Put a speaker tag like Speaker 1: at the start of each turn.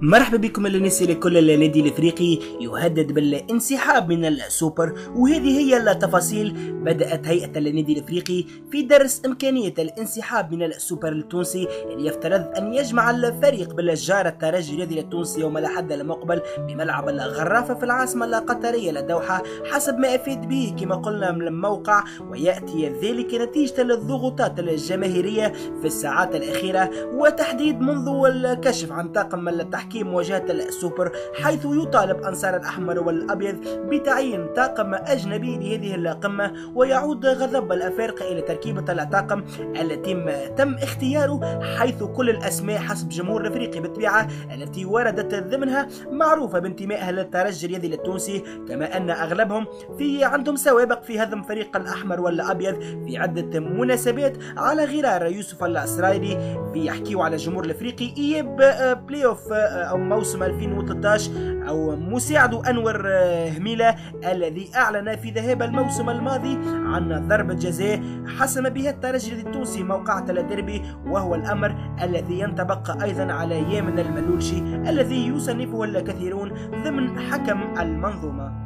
Speaker 1: مرحبا بكم الناس الكل. النادي الافريقي يهدد بالانسحاب من السوبر، وهذه هي التفاصيل. بدأت هيئة النادي الافريقي في درس امكانية الانسحاب من السوبر التونسي اللي يفترض ان يجمع الفريق بالجار الترجي الرياضي التونسي يوم الاحد المقبل بملعب الغرافة في العاصمة القطرية الدوحة، حسب ما افاد به كما قلنا من الموقع. وياتي ذلك نتيجة للضغوطات الجماهيرية في الساعات الاخيرة، وتحديد منذ الكشف عن طاقم التحكيم مواجهة السوبر، حيث يطالب أنصار الأحمر والأبيض بتعيين طاقم أجنبي لهذه القمة. ويعود غضب الأفارقة إلى تركيبة الطاقم التي تم اختياره، حيث كل الأسماء حسب جمهور الأفريقي بالطبيعة التي وردت ضمنها معروفة بانتمائها للترجي الرياضي التونسي، كما أن أغلبهم عندهم سوابق في هدم فريق الأحمر والأبيض في عدة مناسبات، على غرار يوسف الإسرائيلي بيحكيوا على الجمهور الأفريقي إياب بلاي أوف أو موسم 2013، أو مساعد أنور هميلة الذي أعلن في ذهاب الموسم الماضي عن ضربة جزاء حسم بها الترجي التونسي موقعة الديربي، وهو الأمر الذي ينطبق أيضا على يامن الملولشي الذي يصنفه الكثيرون ضمن حكم المنظومة.